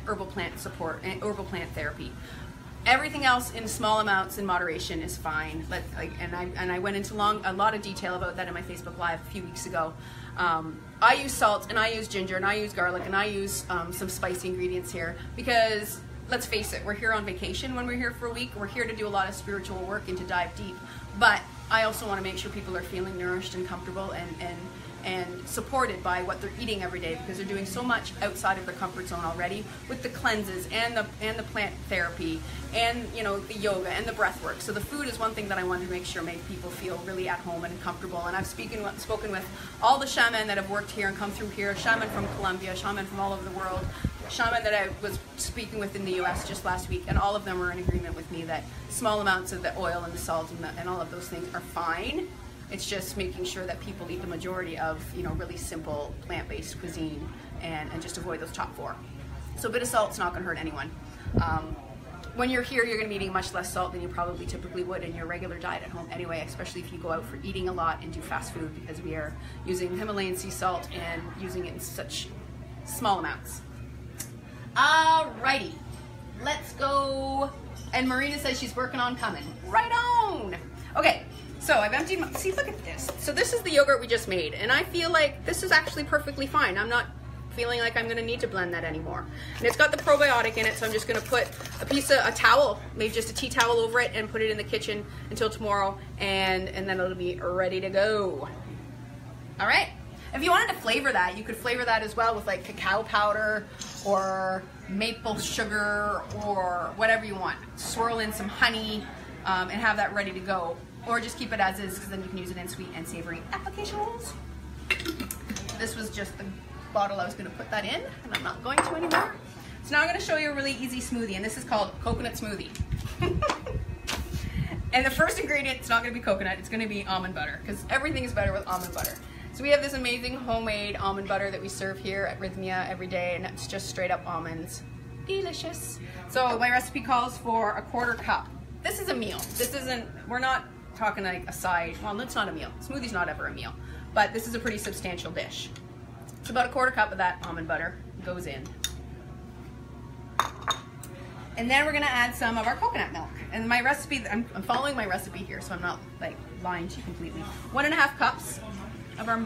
herbal plant support and herbal plant therapy. Everything else in small amounts in moderation is fine. And I went into a lot of detail about that in my Facebook Live a few weeks ago. I use salt, and I use ginger, and I use garlic, and I use some spicy ingredients here because, let's face it, we're here on vacation when we're here for a week. We're here to do a lot of spiritual work and to dive deep. But I also want to make sure people are feeling nourished and comfortable and supported by what they're eating every day, because they're doing so much outside of their comfort zone already with the cleanses and the plant therapy and, you know, the yoga and the breath work. So the food is one thing that I wanted to make sure made people feel really at home and comfortable. And I've spoken with all the shaman that have worked here and come through here, shaman from Colombia, shaman from all over the world, shaman that I was speaking with in the US just last week, and all of them were in agreement with me that small amounts of the oil and the salt and all of those things are fine. It's just making sure that people eat the majority of, you know, really simple plant-based cuisine and just avoid those top 4. So a bit of salt's not going to hurt anyone. When you're here, you're going to be eating much less salt than you probably typically would in your regular diet at home anyway, especially if you go out for eating a lot and do fast food, because we are using Himalayan sea salt and using it in such small amounts. Alrighty, let's go. And Marina says she's working on coming. Right on. Okay. So I've emptied my, see, look at this. So this is the yogurt we just made, and I feel like this is actually perfectly fine. I'm not feeling like I'm gonna need to blend that anymore. And it's got the probiotic in it, so I'm just gonna put a towel, maybe just a tea towel over it, and put it in the kitchen until tomorrow, and then it'll be ready to go. All right. If you wanted to flavor that, you could flavor that as well with like cacao powder or maple sugar or whatever you want. Swirl in some honey and have that ready to go. Or just keep it as is, because then you can use it in sweet and savory applications. This was just the bottle I was going to put that in, and I'm not going to anymore. So now I'm going to show you a really easy smoothie, and this is called coconut smoothie. And the first ingredient is not going to be coconut, it's going to be almond butter, because everything is better with almond butter. So we have this amazing homemade almond butter that we serve here at Rythmia every day, and it's just straight up almonds. Delicious. So my recipe calls for a 1/4 cup. This is a meal. This isn't, we're not talking like a side, well, it's not a meal. Smoothie's not ever a meal, but this is a pretty substantial dish. So about a 1/4 cup of that almond butter goes in. And then we're gonna add some of our coconut milk. And my recipe, I'm following my recipe here, so I'm not like lying to you completely. 1.5 cups of our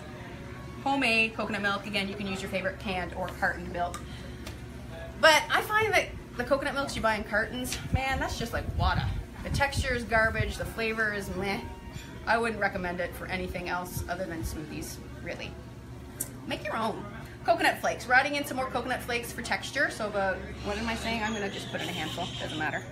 homemade coconut milk. Again, you can use your favorite canned or cartoned milk. But I find that the coconut milks you buy in cartons, man, that's just like water. The texture is garbage, the flavor is meh. I wouldn't recommend it for anything else other than smoothies, really. Make your own. Coconut flakes. We're adding in some more coconut flakes for texture, so about, what am I saying? I'm gonna just put in a handful, doesn't matter.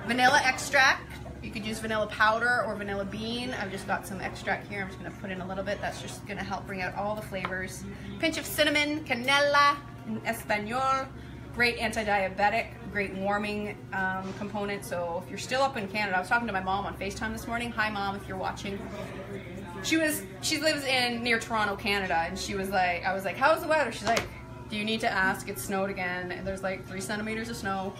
Vanilla extract. You could use vanilla powder or vanilla bean. I've just got some extract here. I'm just gonna put in a little bit. That's just gonna help bring out all the flavors. Pinch of cinnamon, canela in Espanol. Great anti-diabetic, great warming component. So if you're still up in Canada, I was talking to my mom on FaceTime this morning. Hi Mom, if you're watching. She lives in near Toronto, Canada, and she was like, I was like, how's the weather? She's like, do you need to ask? It snowed again, and there's like 3 centimeters of snow.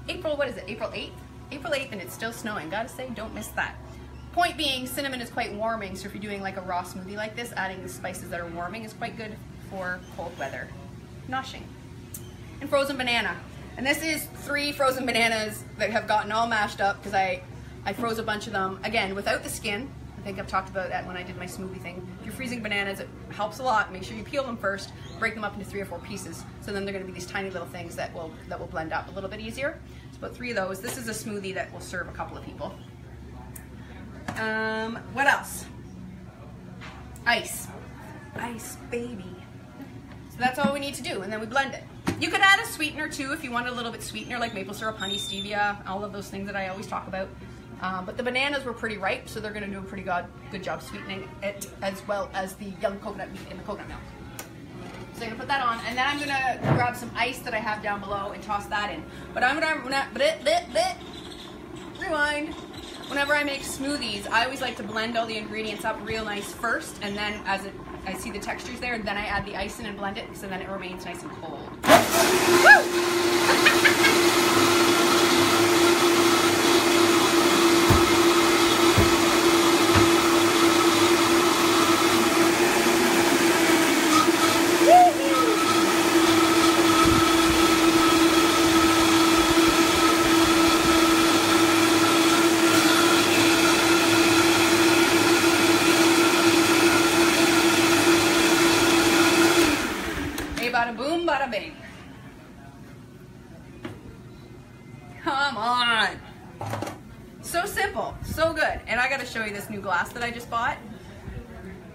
April, what is it, April 8th? April 8th, and it's still snowing. Gotta say, don't miss that. Point being, cinnamon is quite warming, so if you're doing like a raw smoothie like this, adding the spices that are warming is quite good for cold weather. Noshing. And frozen banana. And this is 3 frozen bananas that have gotten all mashed up because I froze a bunch of them, again, without the skin. I think I've talked about that when I did my smoothie thing. If you're freezing bananas, it helps a lot. Make sure you peel them first, break them up into 3 or 4 pieces, so then they're gonna be these tiny little things that will blend up a little bit easier. So about 3 of those. This is a smoothie that will serve a couple of people. What else? Ice. Ice, baby. So that's all we need to do, and then we blend it. You could add a sweetener too if you want a little bit sweetener, like maple syrup, honey, stevia, all of those things that I always talk about. But the bananas were pretty ripe, so they're going to do a pretty good job sweetening it, as well as the young coconut meat in the coconut milk. So I'm going to put that on, and then I'm going to grab some ice that I have down below and toss that in. But I'm going to rewind. Whenever I make smoothies, I always like to blend all the ingredients up real nice first, and then as I see the textures there, then I add the ice in and blend it, so then it remains nice and cold. rubbing. Come on. So simple, so good. And I gotta show you this new glass that I just bought.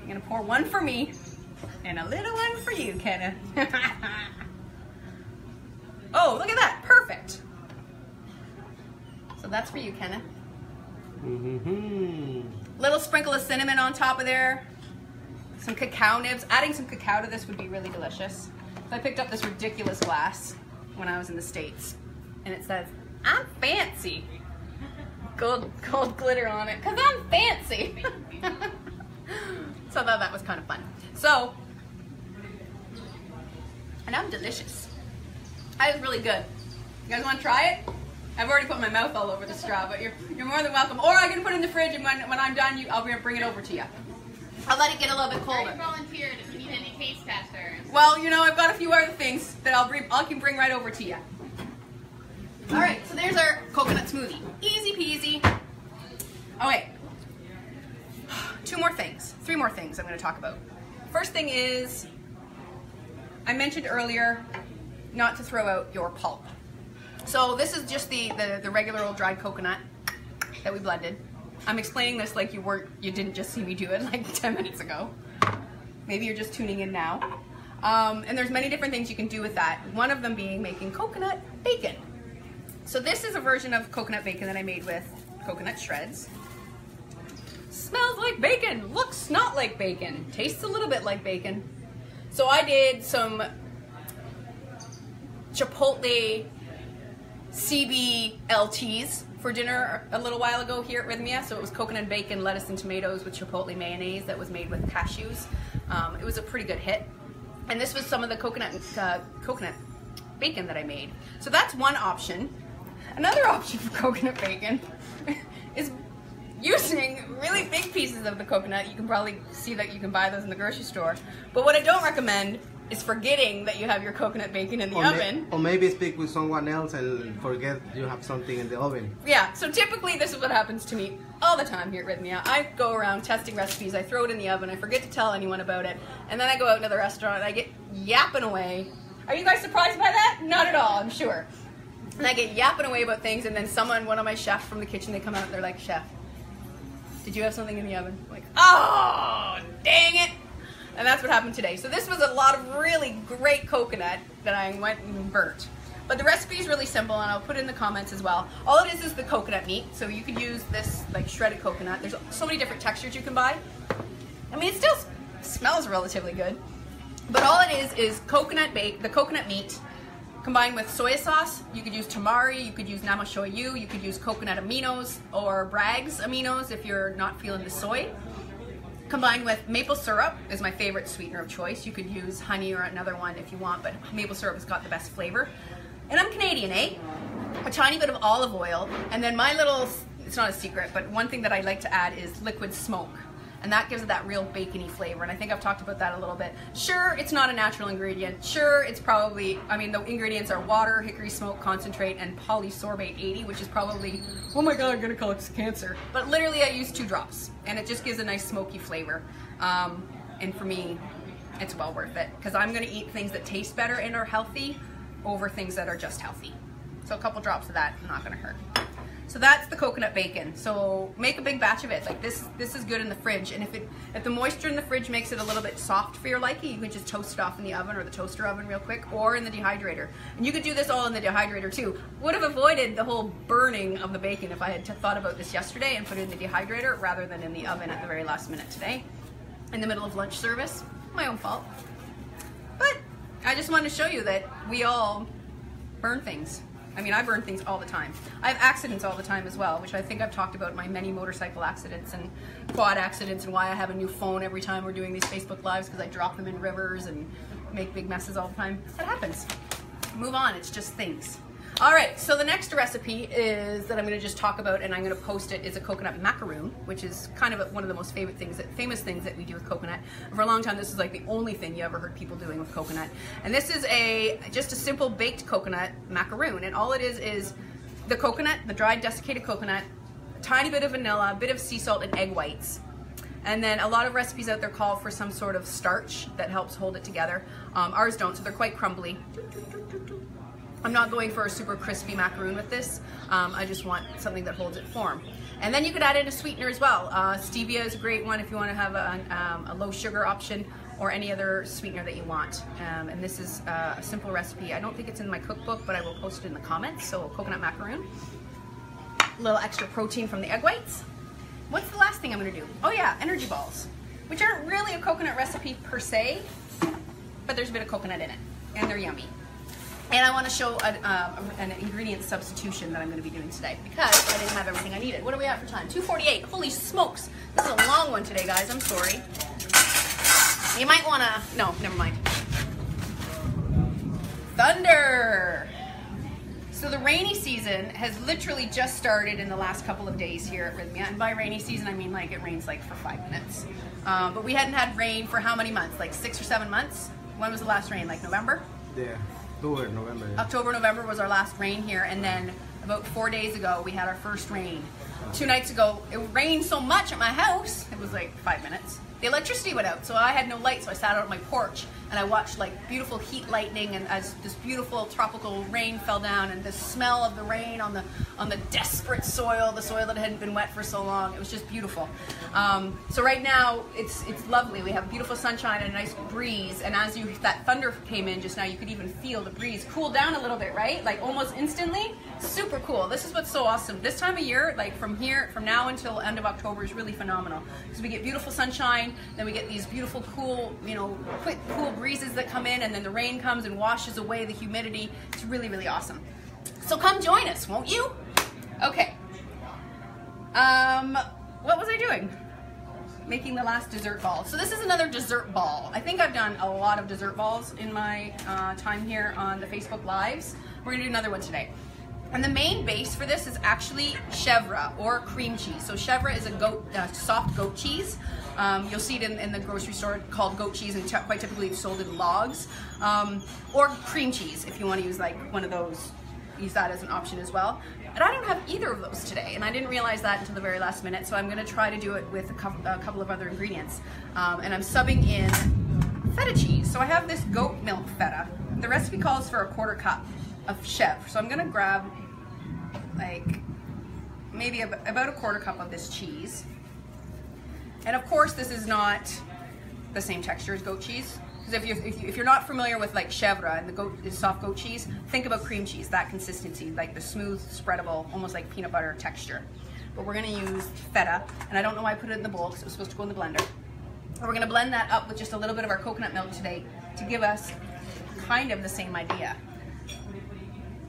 I'm gonna pour one for me and a little one for you, Kenna. Oh, look at that, perfect. So that's for you, Kenna. Little sprinkle of cinnamon on top of there. Some cacao nibs. Adding some cacao to this would be really delicious. So I picked up this ridiculous glass when I was in the States. And it says, I'm fancy. Gold glitter on it, because I'm fancy. So I thought that was kind of fun. So, and I'm delicious. That is really good. You guys want to try it? I've already put my mouth all over the straw, but you're more than welcome. Or I can put it in the fridge, and when I'm done, I'll bring it over to you. I'll let it get a little bit colder. I volunteered if you need any taste testers. Well, you know, I've got a few other things that I can bring right over to you. All right, so there's our coconut smoothie. Easy peasy. Oh wait, three more things I'm going to talk about. First thing is, I mentioned earlier not to throw out your pulp. So this is just the regular old dried coconut that we blended. I'm explaining this like you didn't just see me do it like 10 minutes ago. Maybe you're just tuning in now. And there's many different things you can do with that. One of them being making coconut bacon. So this is a version of coconut bacon that I made with coconut shreds. Smells like bacon, looks not like bacon, tastes a little bit like bacon. So I did some Chipotle CBLTs for dinner a little while ago here at Rythmia. So it was coconut bacon, lettuce and tomatoes with Chipotle mayonnaise that was made with cashews. It was a pretty good hit. And this was some of the coconut bacon that I made. So that's one option. Another option for coconut bacon is using really big pieces of the coconut. You can probably see that you can buy those in the grocery store. But what I don't recommend is forgetting that you have your coconut bacon in the oven. Or maybe speak with someone else and forget you have something in the oven. Yeah, so typically this is what happens to me all the time here at Rythmia. I go around testing recipes, I throw it in the oven, I forget to tell anyone about it, and then I go out to the restaurant and I get yapping away. Are you guys surprised by that? Not at all, I'm sure. And I get yapping away about things, and then one of my chefs from the kitchen, they come out and they're like, Chef, did you have something in the oven? I'm like, oh, dang it. And that's what happened today. So this was a lot of really great coconut that I went and burnt. But the recipe is really simple, and I'll put it in the comments as well. All it is the coconut meat. So you could use this like shredded coconut. There's so many different textures you can buy. I mean, it still smells relatively good. But all it is coconut the coconut meat combined with soy sauce. You could use tamari, you could use namashoyu, you could use coconut aminos or Bragg's aminos if you're not feeling the soy. Combined with maple syrup is my favorite sweetener of choice. You could use honey or another one if you want, but maple syrup has got the best flavor. And I'm Canadian, eh? A tiny bit of olive oil, and then my little, it's not a secret, but one thing that I like to add is liquid smoke. And that gives it that real bacony flavor, and I think I've talked about that a little bit. Sure, it's not a natural ingredient. Sure, it's probably, I mean, the ingredients are water, hickory smoke concentrate, and polysorbate 80, which is probably, oh my God, I'm gonna cause cancer. But literally I use 2 drops, and it just gives a nice smoky flavor. And for me, it's well worth it, because I'm gonna eat things that taste better and are healthy over things that are just healthy. So a couple drops of that, not gonna hurt. So that's the coconut bacon. So make a big batch of it. Like this is good in the fridge. And if the moisture in the fridge makes it a little bit soft for your liking, you can just toast it off in the oven or the toaster oven real quick, or in the dehydrator. And you could do this all in the dehydrator too. Would have avoided the whole burning of the bacon if I had thought about this yesterday and put it in the dehydrator rather than in the oven at the very last minute today, in the middle of lunch service. My own fault. But I just wanted to show you that we all burn things. I mean, I burn things all the time. I have accidents all the time as well, which I think I've talked about, my many motorcycle accidents and quad accidents, and why I have a new phone every time we're doing these Facebook Lives, because I drop them in rivers and make big messes all the time. That happens. Move on, it's just things. All right, so the next recipe is that I'm gonna just talk about, and I'm gonna post it, is a coconut macaroon, which is kind of one of the most famous things that we do with coconut. For a long time, this is like the only thing you ever heard people doing with coconut. And this is just a simple baked coconut macaroon. And all it is the coconut, the dried desiccated coconut, a tiny bit of vanilla, a bit of sea salt and egg whites. And then a lot of recipes out there call for some sort of starch that helps hold it together. Ours don't, so they're quite crumbly. I'm not going for a super crispy macaroon with this. I just want something that holds its form. And then you could add in a sweetener as well. Stevia is a great one if you want to have a low sugar option, or any other sweetener that you want. And this is a simple recipe. I don't think it's in my cookbook, but I will post it in the comments. So coconut macaroon, a little extra protein from the egg whites. What's the last thing I'm gonna do? Oh yeah, energy balls, which aren't really a coconut recipe per se, but there's a bit of coconut in it, and they're yummy. And I want to show an ingredient substitution that I'm going to be doing today because I didn't have everything I needed. What are we at for time? 2:48. Holy smokes. This is a long one today, guys. I'm sorry. You might want to... No, never mind. Thunder. So the rainy season has literally just started in the last couple of days here at Rythmia. And by rainy season, I mean like it rains like for 5 minutes. But we hadn't had rain for how many months? Like 6 or 7 months? When was the last rain? Like November? Yeah. October, November. Yeah. October, November was our last rain here, and then about 4 days ago we had our first rain. 2 nights ago it rained so much at my house, it was like 5 minutes. The electricity went out, so I had no light, so I sat out on my porch and I watched like beautiful heat lightning, and as this beautiful tropical rain fell down, and the smell of the rain on the desperate soil, the soil that hadn't been wet for so long. It was just beautiful. So right now it's lovely. We have beautiful sunshine and a nice breeze, and as that thunder came in just now, you could even feel the breeze cool down a little bit, right? Like almost instantly. Super cool. This is what's so awesome. This time of year, like from now until end of October, is really phenomenal because we get beautiful sunshine, then we get these beautiful cool, quick cool breezes that come in, and then the rain comes and washes away the humidity. It's really, really awesome. So come join us, won't you? Okay. What was I doing? Making the last dessert ball. So this is another dessert ball. I think I've done a lot of dessert balls in my time here on the Facebook Lives. We're gonna do another one today. And the main base for this is actually chèvre or cream cheese. So chèvre is a soft goat cheese. You'll see it in the grocery store called goat cheese, and quite typically it's sold in logs. Or cream cheese if you want to use like one of those. Use that as an option as well. And I don't have either of those today, and I didn't realize that until the very last minute, so I'm going to try to do it with a couple of other ingredients. And I'm subbing in feta cheese. So I have this goat milk feta. The recipe calls for a 1/4 cup of chèvre, so I'm going to grab like maybe about a 1/4 cup of this cheese. And of course this is not the same texture as goat cheese. Because if you're not familiar with like chèvre and the soft goat cheese, think about cream cheese, that consistency, like the smooth, spreadable, almost like peanut butter texture. But we're gonna use feta, and I don't know why I put it in the bowl because it was supposed to go in the blender. And we're gonna blend that up with just a little bit of our coconut milk today to give us kind of the same idea.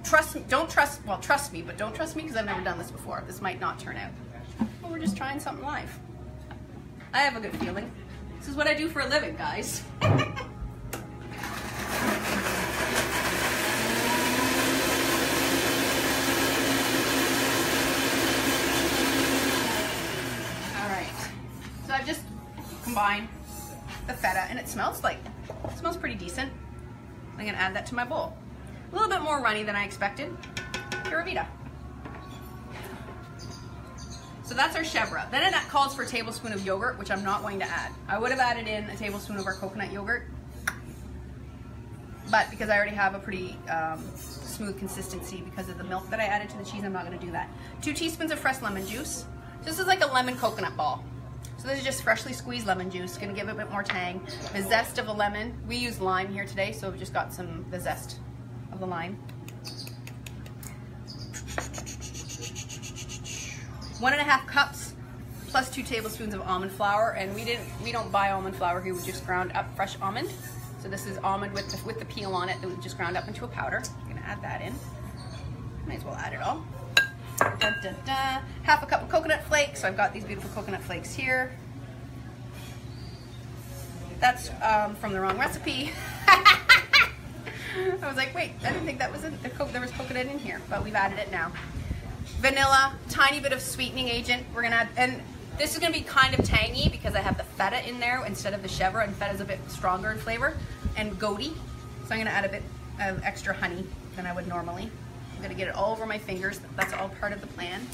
Trust me, but don't trust me because I've never done this before. This might not turn out. But we're just trying something live. I have a good feeling. This is what I do for a living, guys. So I've just combined the feta, and it smells pretty decent. I'm gonna add that to my bowl. A little bit more runny than I expected. Pura vida. So that's our chèvre. Then it calls for a tablespoon of yogurt, which I'm not going to add. I would have added in a tablespoon of our coconut yogurt, but because I already have a pretty smooth consistency because of the milk that I added to the cheese, I'm not gonna do that. 2 teaspoons of fresh lemon juice. So this is like a lemon coconut ball. So this is just freshly squeezed lemon juice, gonna give it a bit more tang. The zest of a lemon. We use lime here today, so we've just got the zest of the lime. 1.5 cups plus 2 tablespoons of almond flour, and we don't buy almond flour here. We just ground up fresh almond. So this is almond with the peel on it that we just ground up into a powder. I'm gonna add that in. Might as well add it all. Dun, dun, dun. 1/2 cup of coconut flakes. So I've got these beautiful coconut flakes here. That's from the wrong recipe. I was like, wait, I didn't think that was there was coconut in here, but we've added it now. Vanilla, tiny bit of sweetening agent. We're gonna add, and this is gonna be kind of tangy because I have the feta in there instead of the chèvre, and feta's a bit stronger in flavor and goaty. So I'm gonna add a bit of extra honey than I would normally. I'm gonna get it all over my fingers. That's all part of the plan.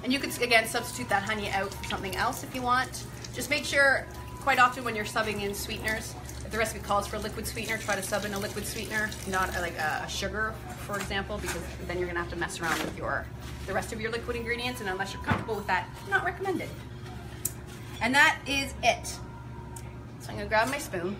And you could, again, substitute that honey out for something else if you want. Just make sure, quite often when you're subbing in sweeteners, if the recipe calls for a liquid sweetener, try to sub in a liquid sweetener, not like a sugar, for example, because then you're gonna have to mess around with the rest of your liquid ingredients, and unless you're comfortable with that, not recommended. And that is it. So I'm gonna grab my spoon,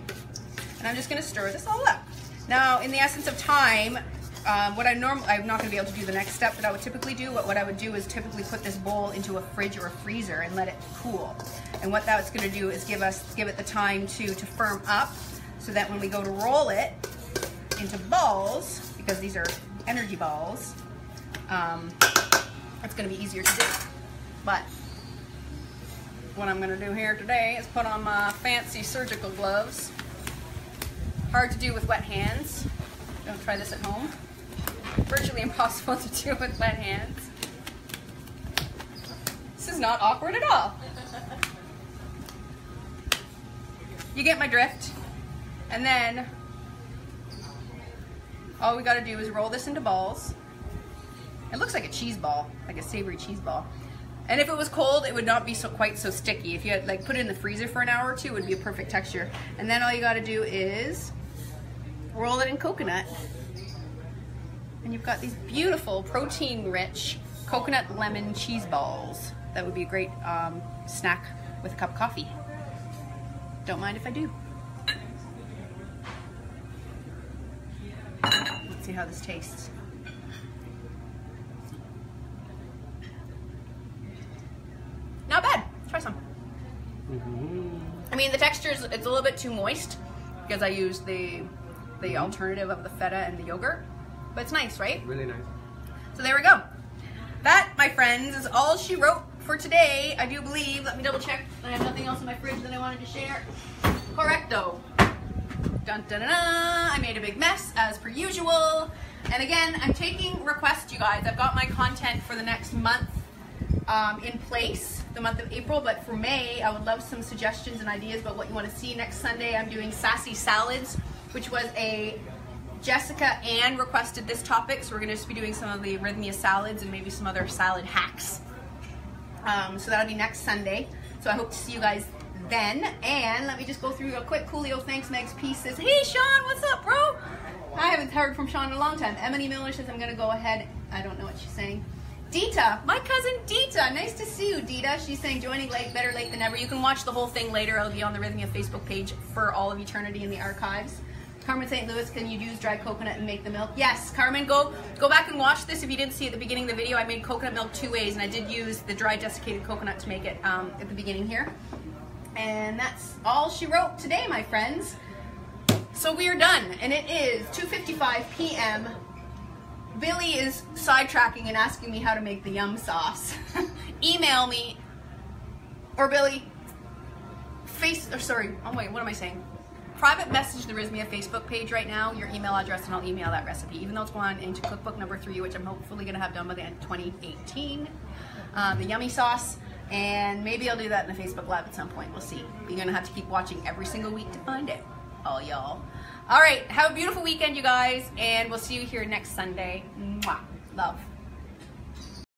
and I'm just gonna stir this all up. Now, in the essence of time, I'm not gonna be able to do the next step that I would typically do. What I would do is typically put this bowl into a fridge or a freezer and let it cool. And what that's gonna do is give it the time to firm up, so that when we go to roll it into balls, because these are energy balls, it's gonna be easier to do. But what I'm gonna do here today is put on my fancy surgical gloves. Hard to do with wet hands. Don't try this at home. Virtually impossible to do with wet hands. This is not awkward at all. You get my drift. And then all we gotta do is roll this into balls. It looks like a cheese ball, like a savory cheese ball. And if it was cold, it would not be quite so sticky. If you had like put it in the freezer for an hour or two, it would be a perfect texture. And then all you gotta do is roll it in coconut. And you've got these beautiful protein-rich coconut lemon cheese balls. That would be a great snack with a cup of coffee. Don't mind if I do. Let's see how this tastes. Not bad. Let's try some. I mean, the texture is, it's a little bit too moist because I used the alternative of the feta and the yogurt. But it's nice, right? Really nice. So there we go. That, my friends, is all she wrote for today. I do believe, let me double check, I have nothing else in my fridge that I wanted to share. Correcto. Dun, dun, dun, dun. I made a big mess, as per usual. And again, I'm taking requests, you guys. I've got my content for the next month in place, the month of April, but for May, I would love some suggestions and ideas about what you want to see. Next Sunday, I'm doing sassy salads, which was a Jessica Ann requested this topic, so we're going to just be doing some of the Rythmia salads and maybe some other salad hacks. So that'll be next Sunday. So I hope to see you guys then. And let me just go through a quick Coolio thanks. Meg's piece says, hey Sean, what's up, bro? I haven't heard from Sean in a long time. Emily Miller says, I'm going to go ahead. I don't know what she's saying. Dita, my cousin Dita. Nice to see you, Dita. She's saying, joining late, better late than ever. You can watch the whole thing later. It'll be on the Rythmia Facebook page for all of eternity in the archives. Carmen St. Louis, can you use dry coconut and make the milk? Yes, Carmen, go back and watch this. If you didn't see at the beginning of the video, I made coconut milk 2 ways, and I did use the dry desiccated coconut to make it at the beginning here. And that's all she wrote today, my friends. So we are done, and it is 2:55 p.m. Billy is sidetracking and asking me how to make the yum sauce. Email me, or Billy, oh wait, what am I saying? Private message the Rythmia Facebook page right now, your email address, and I'll email that recipe, even though it's going into cookbook number 3, which I'm hopefully going to have done by the end of 2018. The yummy sauce, and maybe I'll do that in the Facebook Live at some point. We'll see. You're going to have to keep watching every single week to find it. All y'all. All right, have a beautiful weekend, you guys, and we'll see you here next Sunday. Mwah. Love.